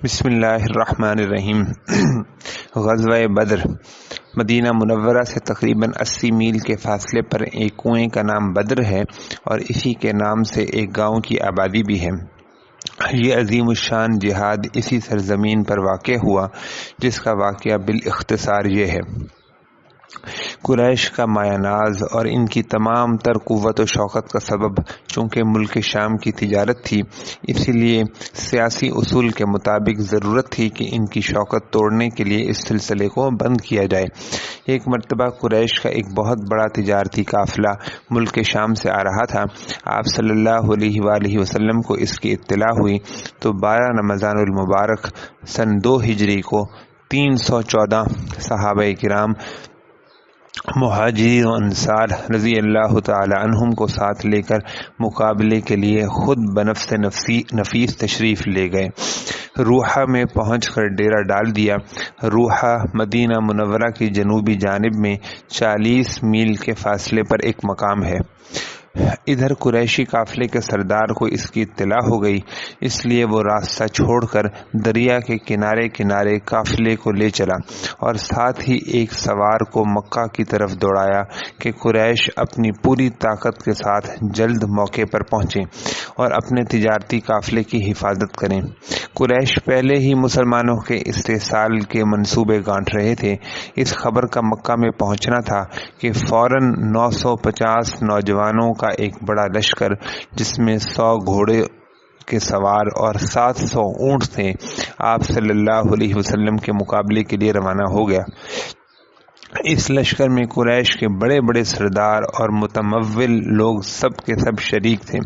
بسم اللہ الرحمن الرحیم۔ غزوہ بدر۔ مدینہ منورہ سے تقریباً 80 میل کے فاصلے پر ایک کنویں کا نام بدر ہے اور اسی کے نام سے ایک گاؤں کی آبادی بھی ہے۔ یہ عظیم الشان جہاد اسی سرزمین پر واقع ہوا جس کا واقعہ بالاختصار یہ ہے۔ قریش کا مایہ ناز اور ان کی تمام تر قوت و شوکت کا سبب چونکہ ملک شام کی تجارت تھی، اسی لیے سیاسی اصول کے مطابق ضرورت تھی کہ ان کی شوکت توڑنے کے لیے اس سلسلے کو بند کیا جائے۔ ایک مرتبہ قریش کا ایک بہت بڑا تجارتی قافلہ ملک شام سے آ رہا تھا۔ آپ صلی اللہ علیہ وآلہ وسلم کو اس کی اطلاع ہوئی تو 12 رمضان المبارک سن 2 ہجری کو 314 صحابہ کرام مہاجرین و انصار رضی اللہ تعالی عنہم کو ساتھ لے کر مقابلے کے لیے خود بنفس نفیس تشریف لے گئے۔ روحہ میں پہنچ کر ڈیرہ ڈال دیا۔ روحہ مدینہ منورہ کی جنوبی جانب میں 40 میل کے فاصلے پر ایک مقام ہے۔ ادھر قریشی قافلے کے سردار کو اس کی اطلاع ہو گئی، اس لیے وہ راستہ چھوڑ کر دریا کے کنارے کنارے قافلے کو لے چلا اور ساتھ ہی ایک سوار کو مکہ کی طرف دوڑایا کہ قریش اپنی پوری طاقت کے ساتھ جلد موقع پر پہنچیں اور اپنے تجارتی قافلے کی حفاظت کریں۔ قریش پہلے ہی مسلمانوں کے استحصال کے منصوبے گانٹ رہے تھے۔ اس خبر کا مکہ میں پہنچنا تھا کہ فوراً 950 نوجوانوں کا ایک بڑا لشکر جس میں 100 گھوڑے کے سوار اور 700 اونٹ تھے، آپ صلی اللہ علیہ وسلم کے مقابلے کے لیے روانہ ہو گیا۔ اس لشکر میں قریش کے بڑے بڑے سردار اور متمول لوگ سب کے سب شریک تھے۔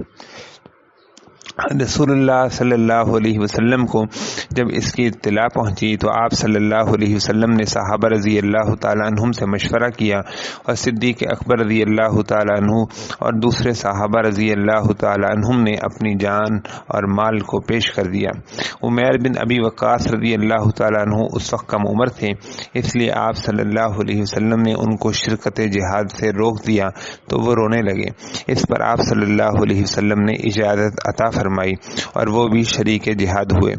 رسول اللہ صلی اللہ علیہ وسلم کو جب اس کی اطلاع پہنچی تو آپ صلی اللہ علیہ وسلم نے صحابہ رضی اللہ تعالیٰ عنہم سے مشورہ کیا اور صدیق اکبر رضی اللہ تعالیٰ عنہ اور دوسرے صحابہ رضی اللہ تعالیٰ عنہم نے اپنی جان اور مال کو پیش کر دیا۔ عمیر بن ابی وقاص رضی اللہ تعالیٰ عنہ اس وقت کم عمر تھے، اس لیے آپ صلی اللہ علیہ وسلم نے ان کو شرکت جہاد سے روک دیا تو وہ رونے لگے۔ اس پر آپ صلی اللہ علیہ وسلم نے اجازت عطا فرمائی اور وہ بھی شریک جہاد ہوئے۔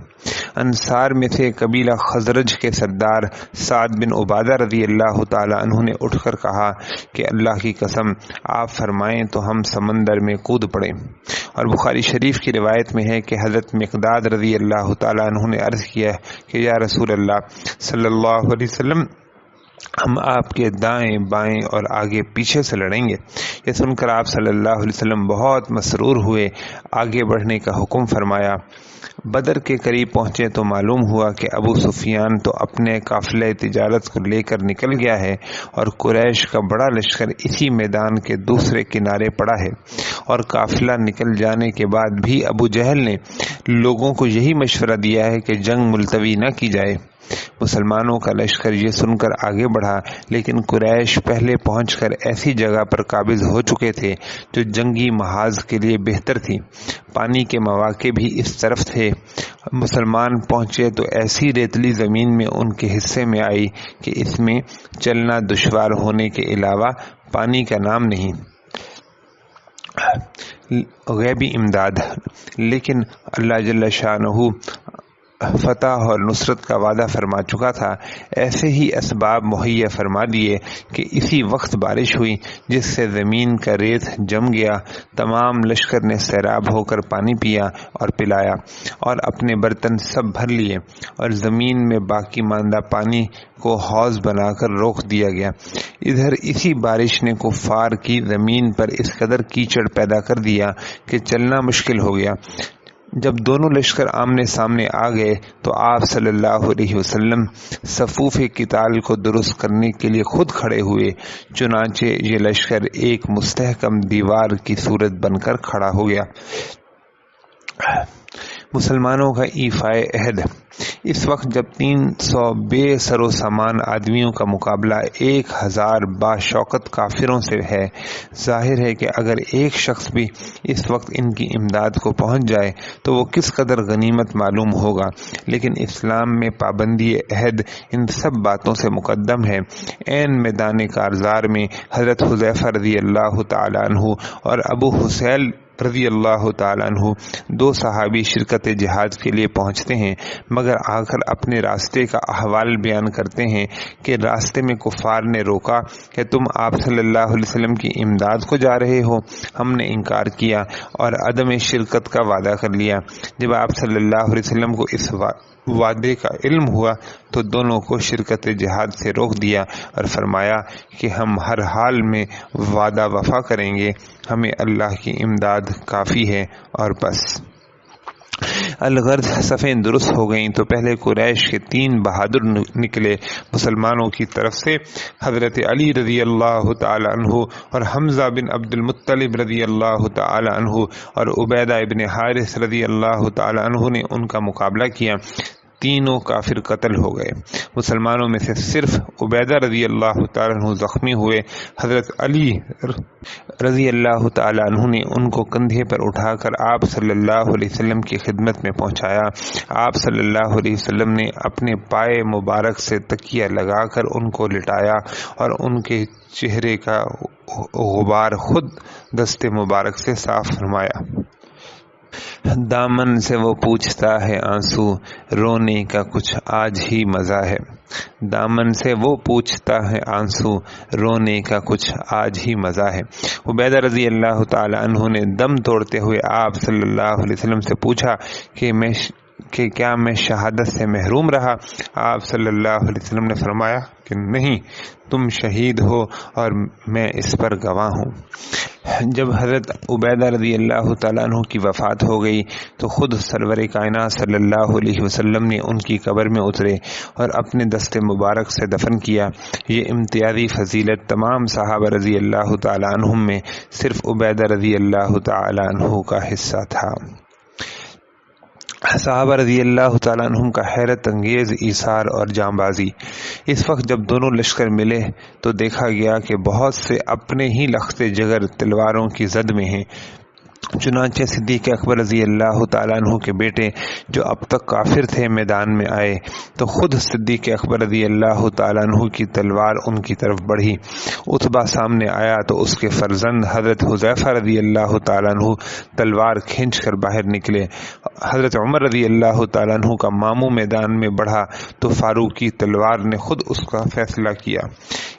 انصار میں سے قبیلہ خزرج کے سردار سعد بن عبادہ رضی اللہ تعالی عنہ نے اٹھ کر کہا کہ اللہ کی قسم آپ فرمائیں تو ہم سمندر میں کود پڑیں۔ اور بخاری شریف کی روایت میں ہے کہ حضرت مقداد رضی اللہ تعالی عنہ نے عرض کیا کہ یا رسول اللہ صلی اللہ علیہ وسلم، ہم آپ کے دائیں بائیں اور آگے پیچھے سے لڑیں گے۔ یہ سن کر آپ صلی اللہ علیہ وسلم بہت مسرور ہوئے، آگے بڑھنے کا حکم فرمایا۔ بدر کے قریب پہنچے تو معلوم ہوا کہ ابو سفیان تو اپنے قافلہ تجارت کو لے کر نکل گیا ہے اور قریش کا بڑا لشکر اسی میدان کے دوسرے کنارے پڑا ہے، اور قافلہ نکل جانے کے بعد بھی ابو جہل نے لوگوں کو یہی مشورہ دیا ہے کہ جنگ ملتوی نہ کی جائے۔ مسلمانوں کا لشکر یہ سن کر آگے بڑھا، لیکن قریش پہلے پہنچ کر ایسی جگہ پر قابض ہو چکے تھے جو جنگی محاذ کے لیے بہتر تھی۔ پانی کے مواقع بھی اس طرف تھے۔ مسلمان پہنچے تو ایسی ریتلی زمین میں ان کے حصے میں آئی کہ اس میں چلنا دشوار ہونے کے علاوہ پانی کا نام نہیں۔ غیبی امداد۔ لیکن اللہ جل شانہ فتح اور نصرت کا وعدہ فرما چکا تھا۔ ایسے ہی اسباب مہیا فرما دیے کہ اسی وقت بارش ہوئی جس سے زمین کا ریت جم گیا۔ تمام لشکر نے سیراب ہو کر پانی پیا اور پلایا اور اپنے برتن سب بھر لیے، اور زمین میں باقی ماندہ پانی کو حوض بنا کر روک دیا گیا۔ ادھر اسی بارش نے کفار کی زمین پر اس قدر کیچڑ پیدا کر دیا کہ چلنا مشکل ہو گیا۔ جب دونوں لشکر آمنے سامنے آ گئے تو آپ صلی اللہ علیہ وسلم صفوف قتال کو درست کرنے کے لیے خود کھڑے ہوئے، چنانچہ یہ لشکر ایک مستحکم دیوار کی صورت بن کر کھڑا ہو گیا۔ مسلمانوں کا ایفائے عہد۔ اس وقت جب 300 بے سر و سامان آدمیوں کا مقابلہ 1000 باشوکت کافروں سے ہے، ظاہر ہے کہ اگر ایک شخص بھی اس وقت ان کی امداد کو پہنچ جائے تو وہ کس قدر غنیمت معلوم ہوگا۔ لیکن اسلام میں پابندی عہد ان سب باتوں سے مقدم ہے۔ عین میدان کارزار میں حضرت حذیفہ رضی اللہ تعالی عنہ اور ابو حسیل رضی اللہ تعالیٰ عنہ 2 صحابی شرکت جہاد کے لیے پہنچتے ہیں، مگر آ کر اپنے راستے کا احوال بیان کرتے ہیں کہ راستے میں کفار نے روکا کہ تم آپ صلی اللہ علیہ وسلم کی امداد کو جا رہے ہو؟ ہم نے انکار کیا اور عدم شرکت کا وعدہ کر لیا۔ جب آپ صلی اللہ علیہ وسلم کو اس وعدے کا علم ہوا تو دونوں کو شرکت جہاد سے روک دیا اور فرمایا کہ ہم ہر حال میں وعدہ وفا کریں گے، ہمیں اللہ کی امداد کافی ہے اور بس۔ الغرض صفیں درست ہو گئیں تو پہلے قریش کے 3 بہادر نکلے مسلمانوں کی طرف سے، حضرت علی رضی اللہ تعالی عنہ اور حمزہ بن عبد المطلب رضی اللہ تعالی عنہ اور عبیدہ ابن حارث رضی اللہ تعالی عنہ نے ان کا مقابلہ کیا۔ تینوں کافر قتل ہو گئے۔ مسلمانوں میں سے صرف عبیدہ رضی اللہ تعالی عنہ زخمی ہوئے۔ حضرت علی رضی اللہ تعالی عنہ نے ان کو کندھے پر اٹھا کر آپ صلی اللہ علیہ وسلم کی خدمت میں پہنچایا۔ آپ صلی اللہ علیہ وسلم نے اپنے پائے مبارک سے تکیہ لگا کر ان کو لٹایا اور ان کے چہرے کا غبار خود دست مبارک سے صاف فرمایا۔ دامن سے وہ پوچھتا ہے آنسو، رونے کا کچھ آج ہی مزہ ہے۔ دامن سے وہ پوچھتا ہے آنسو، رونے کا کچھ آج ہی مزہ ہے۔ عبیدہ رضی اللہ تعالی عنہ نے دم توڑتے ہوئے آپ صلی اللہ علیہ وسلم سے پوچھا کہ کیا میں شہادت سے محروم رہا؟ آپ صلی اللہ علیہ وسلم نے فرمایا کہ نہیں، تم شہید ہو اور میں اس پر گواہ ہوں۔ جب حضرت عبیدہ رضی اللہ تعالیٰ عنہ کی وفات ہو گئی تو خود سرور کائنات صلی اللہ علیہ وسلم نے ان کی قبر میں اترے اور اپنے دست مبارک سے دفن کیا۔ یہ امتیازی فضیلت تمام صحابہ رضی اللہ تعالیٰ عنہم میں صرف عبیدہ رضی اللہ تعالیٰ عنہ کا حصہ تھا۔ صحابہ رضی اللہ تعالیٰ عنہم کا حیرت انگیز ایثار اور جاں بازی۔ اس وقت جب دونوں لشکر ملے تو دیکھا گیا کہ بہت سے اپنے ہی لخت جگر تلواروں کی زد میں ہیں۔ چنانچہ صدیق اکبر رضی اللہ تعالیٰ عنہ کے بیٹے جو اب تک کافر تھے میدان میں آئے تو خود صدیق اکبر رضی اللہ تعالیٰ عنہ کی تلوار ان کی طرف بڑھی۔ عتبہ سامنے آیا تو اس کے فرزند حضرت حذیفہ رضی اللہ تعالیٰ عنہ تلوار کھینچ کر باہر نکلے۔ حضرت عمر رضی اللہ تعالیٰ عنہ کا ماموں میدان میں بڑھا تو فاروق کی تلوار نے خود اس کا فیصلہ کیا۔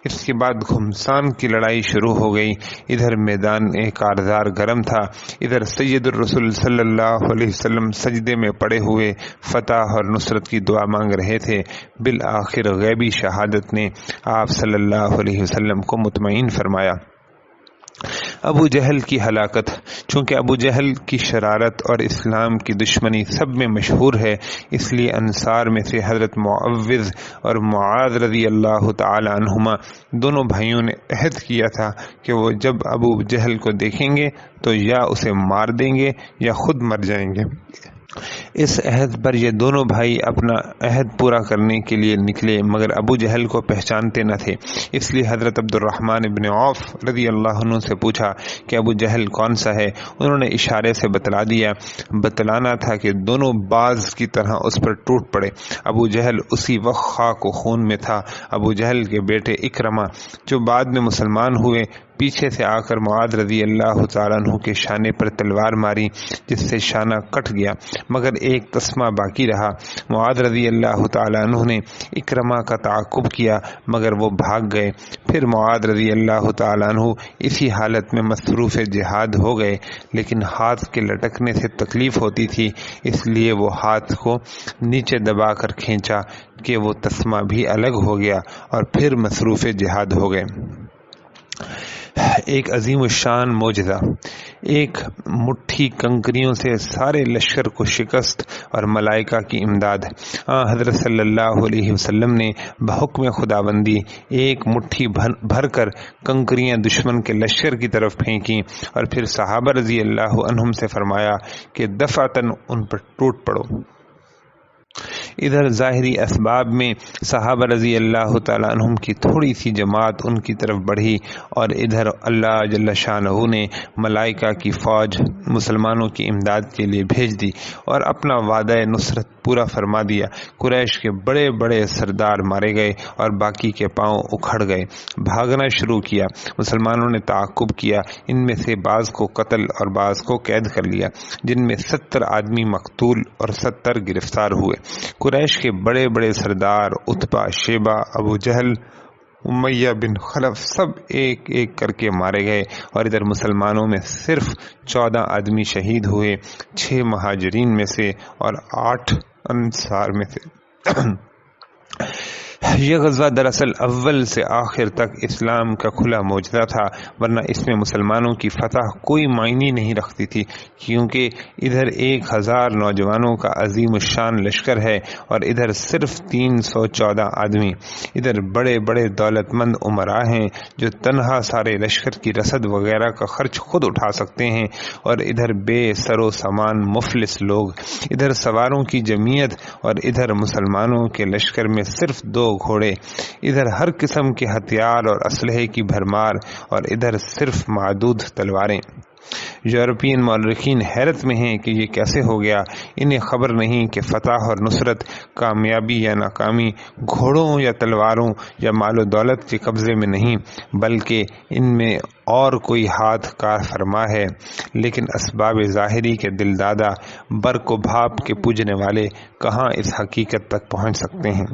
اس کے بعد گھمسان کی لڑائی شروع ہو گئی۔ ادھر میدان کارزار گرم تھا، ادھر سید الرسول صلی اللہ علیہ وسلم سجدے میں پڑے ہوئے فتح اور نصرت کی دعا مانگ رہے تھے۔ بالآخر غیبی شہادت نے آپ صلی اللہ علیہ وسلم کو مطمئن فرمایا۔ ابو جہل کی ہلاکت۔ چونکہ ابو جہل کی شرارت اور اسلام کی دشمنی سب میں مشہور ہے، اس لیے انصار میں سے حضرت معوذ اور معاذ رضی اللہ تعالی عنہما دونوں بھائیوں نے عہد کیا تھا کہ وہ جب ابو جہل کو دیکھیں گے تو یا اسے مار دیں گے یا خود مر جائیں گے۔ اس عہد پر یہ دونوں بھائی اپنا عہد پورا کرنے کے لیے نکلے، مگر ابو جہل کو پہچانتے نہ تھے، اس لیے حضرت عبد الرحمن بن عوف رضی اللہ عنہ سے پوچھا کہ ابو جہل کون سا ہے؟ انہوں نے اشارے سے بتلا دیا۔ بتلانا تھا کہ دونوں باز کی طرح اس پر ٹوٹ پڑے۔ ابو جہل اسی وقت خاک و خون میں تھا۔ ابو جہل کے بیٹے اکرمہ جو بعد میں مسلمان ہوئے پیچھے سے آ کر معاذ رضی اللہ تعالیٰ عنہ کے شانے پر تلوار ماری، جس سے شانہ کٹ گیا مگر ایک تسمہ باقی رہا۔ معاذ رضی اللہ تعالیٰ عنہ نے اکرمہ کا تعاقب کیا مگر وہ بھاگ گئے۔ پھر معاذ رضی اللہ تعالیٰ عنہ اسی حالت میں مصروف جہاد ہو گئے، لیکن ہاتھ کے لٹکنے سے تکلیف ہوتی تھی، اس لیے وہ ہاتھ کو نیچے دبا کر کھینچا کہ وہ تسمہ بھی الگ ہو گیا اور پھر مصروف جہاد ہو گئے۔ ایک عظیم الشان معجزہ۔ ایک مٹھی کنکریوں سے سارے لشکر کو شکست اور ملائکہ کی امداد۔ حضرت صلی اللہ علیہ وسلم نے بحکم خداوندی ایک مٹھی بھر کر کنکریاں دشمن کے لشکر کی طرف پھینکی اور پھر صحابہ رضی اللہ عنہم سے فرمایا کہ دفعتاً ان پر ٹوٹ پڑو۔ ادھر ظاہری اسباب میں صحابہ رضی اللہ تعالیٰ عنہم کی تھوڑی سی جماعت ان کی طرف بڑھی اور ادھر اللہ جل شانہ نے ملائکہ کی فوج مسلمانوں کی امداد کے لیے بھیج دی اور اپنا وعدہ نصرت پورا فرما دیا۔ قریش کے بڑے بڑے سردار مارے گئے اور باقی کے پاؤں اکھڑ گئے، بھاگنا شروع کیا۔ مسلمانوں نے تعاقب کیا، ان میں سے بعض کو قتل اور بعض کو قید کر لیا، جن میں 70 آدمی مقتول اور 70 گرفتار ہوئے۔ قریش کے بڑے بڑے سردار عتبہ، شیبہ، ابو جہل، امیہ بن خلف سب ایک ایک کر کے مارے گئے، اور ادھر مسلمانوں میں صرف 14 آدمی شہید ہوئے، 6 مہاجرین میں سے اور 8 انصار میں سے۔ یہ غزوہ دراصل اول سے آخر تک اسلام کا کھلا معجزہ تھا، ورنہ اس میں مسلمانوں کی فتح کوئی معنی نہیں رکھتی تھی، کیونکہ ادھر 1000 نوجوانوں کا عظیم الشان لشکر ہے اور ادھر صرف 314 آدمی۔ ادھر بڑے بڑے دولت مند امراء ہیں جو تنہا سارے لشکر کی رسد وغیرہ کا خرچ خود اٹھا سکتے ہیں، اور ادھر بے سر و سامان مفلس لوگ۔ ادھر سواروں کی جمعیت اور ادھر مسلمانوں کے لشکر میں صرف 2 گھوڑے، ادھر ہر قسم کے ہتھیار اور اسلحے کی بھرمار، اور ادھر صرف معدود تلواریں۔ یورپین مورخین حیرت میں ہیں کہ یہ کیسے ہو گیا۔ انہیں خبر نہیں کہ فتح اور نصرت، کامیابی یا ناکامی گھوڑوں یا تلواروں یا مال و دولت کے قبضے میں نہیں، بلکہ ان میں اور کوئی ہاتھ کار فرما ہے۔ لیکن اسباب ظاہری کے دل دادا، برق و بھاپ کے پوجنے والے کہاں اس حقیقت تک پہنچ سکتے ہیں؟